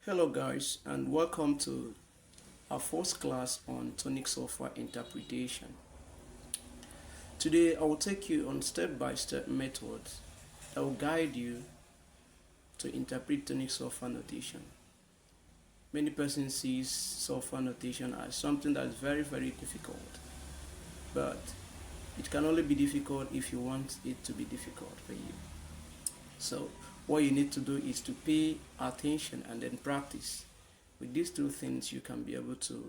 Hello guys, and welcome to our first class on tonic solfa interpretation. Today I will take you on step-by-step methods that will guide you to interpret tonic solfa notation. Many persons see solfa notation as something that is very difficult, but it can only be difficult if you want it to be difficult for you. So what you need to do is to pay attention and then practice. With these two things, you can be able to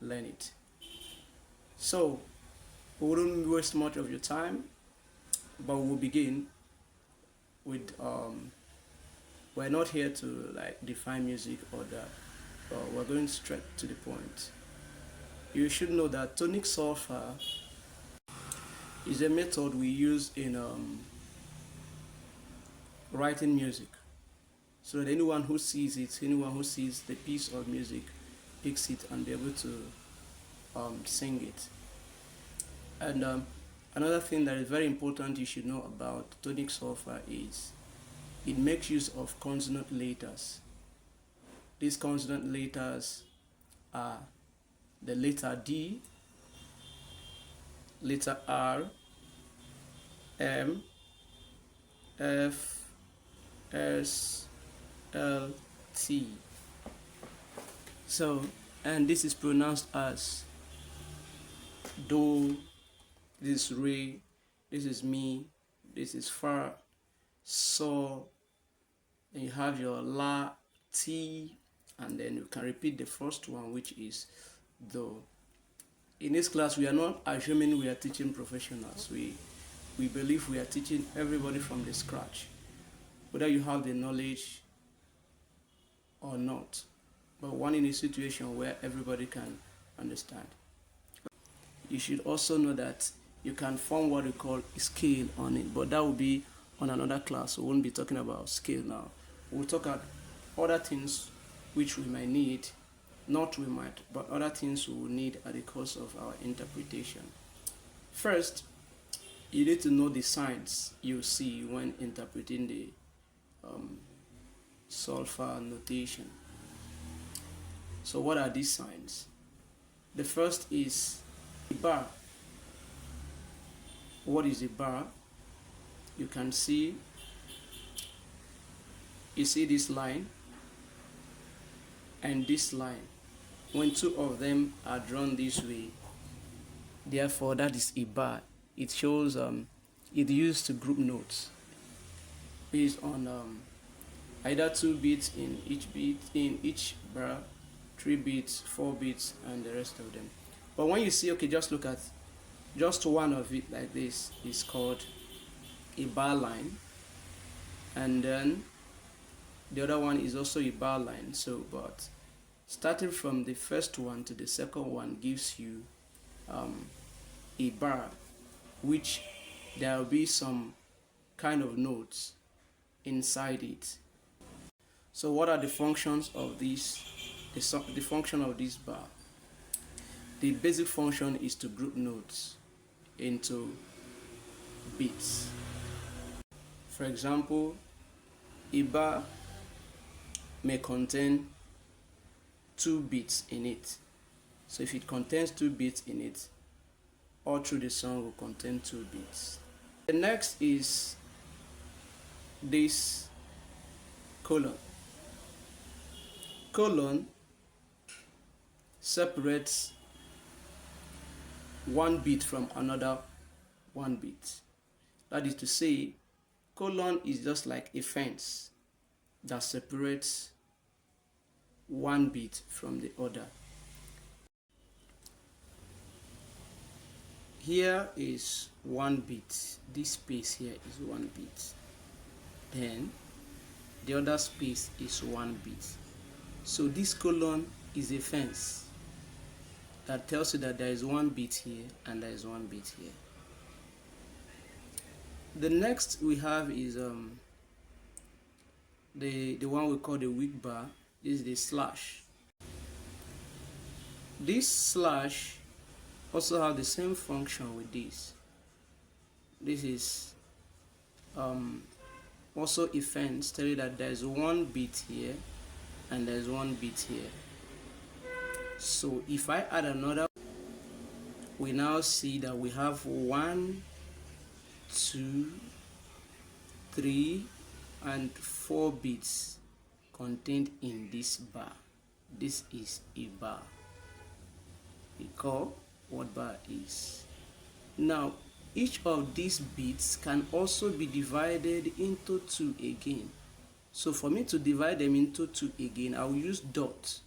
learn it. So we wouldn't waste much of your time, but we'll begin with we're not here to like define music or that, but we're going straight to the point. You should know that tonic solfa is a method we use in writing music, so that anyone who sees the piece of music picks it and be able to sing it. And another thing that is very important you should know about tonic solfa is it makes use of consonant letters. These consonant letters are the letter D, letter R, M, F, S, L, T. So, and this is pronounced as do, this is re, this is mi, this is fa, so, then you have your la, ti, and then you can repeat the first one, which is do. In this class, we are not assuming we are teaching professionals. We believe we are teaching everybody from the scratch, whether you have the knowledge or not, but one in a situation where everybody can understand. You should also know that you can form what we call a scale on it, but that will be on another class. We won't be talking about scale now. We'll talk about other things which we might need, not we might, but other things we will need at the course of our interpretation. First, you need to know the signs you see when interpreting the solfa notation. So what are these signs? The first is a bar. What is a bar? You can see, you see this line and this line. When two of them are drawn this way, therefore that is a bar. It shows it used to group notes based on either 2 beats in each bar, 3 beats, 4 beats, and the rest of them. But when you see, okay, just look at just one of it like this is called a bar line, and then the other one is also a bar line. So, but starting from the first one to the second one gives you a bar, which there will be some kind of notes inside it. So what are the functions of this? The function of this bar. The basic function is to group notes into beats. For example, a bar may contain 2 beats in it. So if it contains 2 beats in it, all through the song will contain 2 beats. The next is this colon. Colon separates 1 beat from another 1 beat. That is to say, colon is just like a fence that separates 1 beat from the other. Here is 1 beat. This space here is 1 beat. Then the other space is 1 beat. So this colon is a fence that tells you that there is 1 beat here and there is 1 beat here. The next we have is the one we call the weak bar. This is the slash. This slash also have the same function with this. This is also a fence telling you that there is 1 beat here and there's one beat here. So if I add another, we now see that we have 1, 2, 3, and 4 beats contained in this bar. This is a bar. Recall what bar is. Now, each of these beats can also be divided into 2 again. So for me to divide them into 2 again, I will use dot.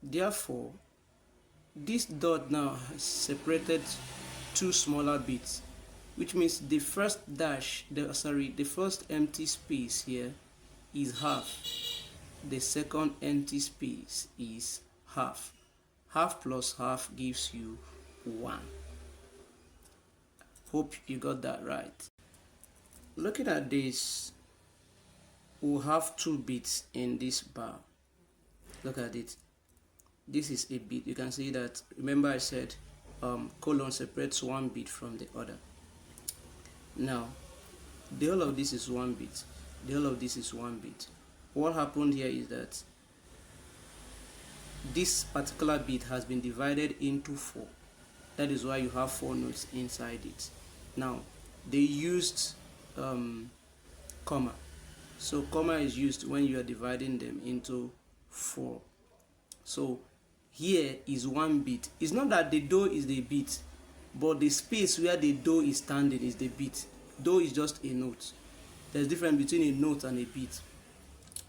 Therefore, this dot now has separated 2 smaller bits, which means the first dash, the first empty space here is half. The second empty space is half. Half plus half gives you 1. Hope you got that right. Looking at this, we'll have 2 bits in this bar. Look at it. This is a bit. You can see that. Remember I said colon separates 1 bit from the other. Now, the whole of this is 1 bit. The whole of this is 1 bit. What happened here is that this particular bit has been divided into 4. That is why you have 4 notes inside it. Now, they used comma. So comma is used when you are dividing them into 4. So here is 1 bit. It's not that the do is the bit, but the space where the do is standing is the bit. Do is just a note. There's a difference between a note and a bit.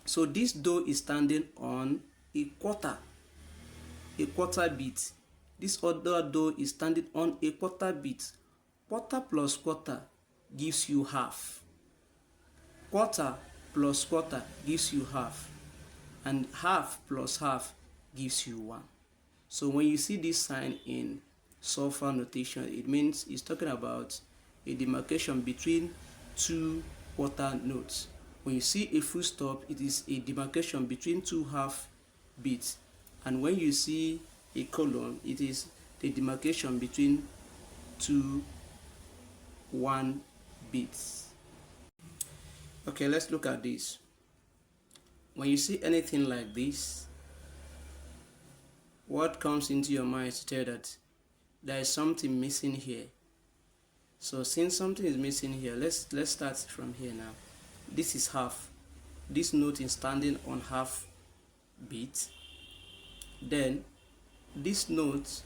So this do is standing on a quarter bit. This other do is standing on a quarter bit. Quarter plus quarter gives you half. Quarter plus quarter gives you half. And half plus half gives you 1. So when you see this sign in solfa notation, it means it's talking about a demarcation between 2 quarter notes. When you see a full stop, it is a demarcation between 2 half beats. And when you see a colon, it is the demarcation between 2 1 beats. Okay, let's look at this. When you see anything like this, what comes into your mind is to tell that there is something missing here. So since something is missing here, let's start from here now. This is half. This note is standing on half beat. Then this note,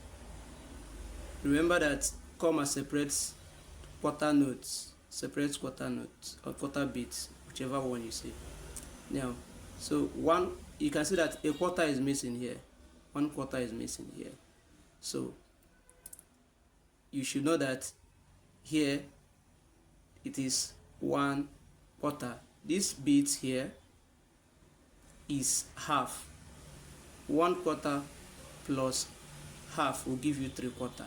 remember that comma separates quarter notes, or quarter beats, whichever one you say. Now, so you can see that a quarter is missing here. 1 quarter is missing here. So you should know that here it is 1 quarter. This beat here is half. 1 quarter plus half will give you 3 quarter.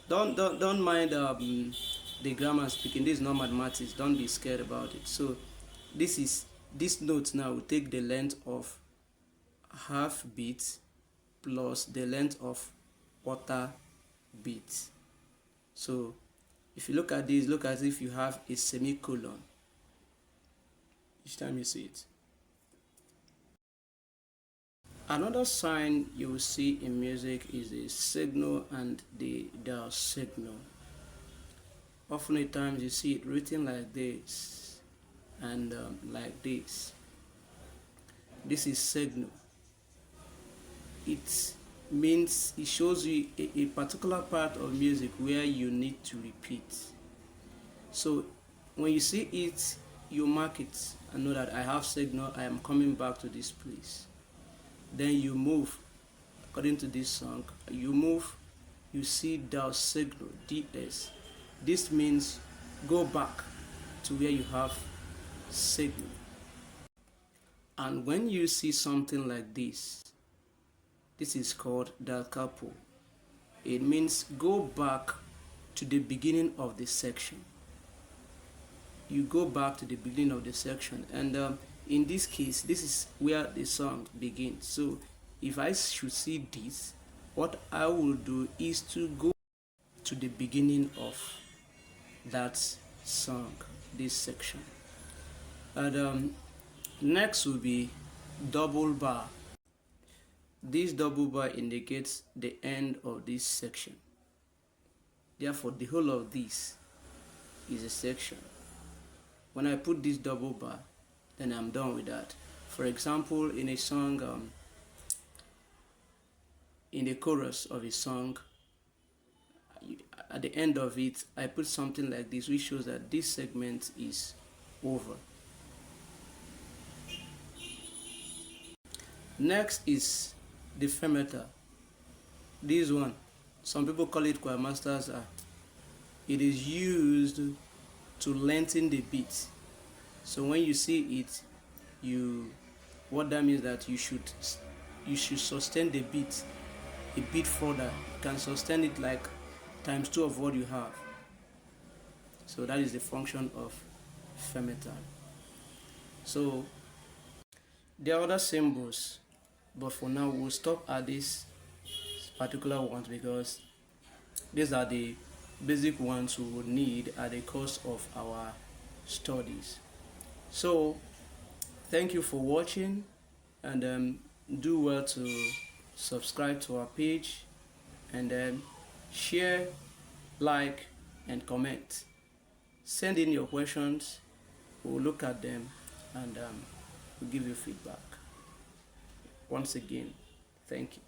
Don't mind the grammar speaking. This is not mathematics. Don't be scared about it. So this note now will take the length of half beat plus the length of quarter beat. So if you look at this, look as if you have a semicolon each time you see it. Another sign you will see in music is the signal and the signal. Often at times you see it written like this and like this. This is signal. It means it shows you a particular part of music where you need to repeat. So when you see it, you mark it and know that I have signal, I am coming back to this place. Then you move according to this song. You move, you see the signal, DS. This means go back to where you have signal. And when you see something like this is called da capo. It means go back to the beginning of the section. You go back to the beginning of the section, and in this case, this is where the song begins. So if I should see this, what I will do is to go to the beginning of that song, this section. And Next will be double bar. This double bar indicates the end of this section. Therefore, the whole of this is a section. When I put this double bar, then I'm done with that. For example, in a song, in the chorus of a song, at the end of it, I put something like this, which shows that this segment is over. Next is the fermata. This one, some people call it choir masters. It is used to lengthen the beat. So when you see it, what that means that you should sustain the beat a bit further. You can sustain it like times 2 of what you have. So that is the function of fermata. So there are other symbols, but for now we'll stop at these particular ones because these are the basic ones we would need at the course of our studies. So thank you for watching, and do well to subscribe to our page, and share, like, and comment. Send in your questions, we'll look at them, and we'll give you feedback. Once again, thank you.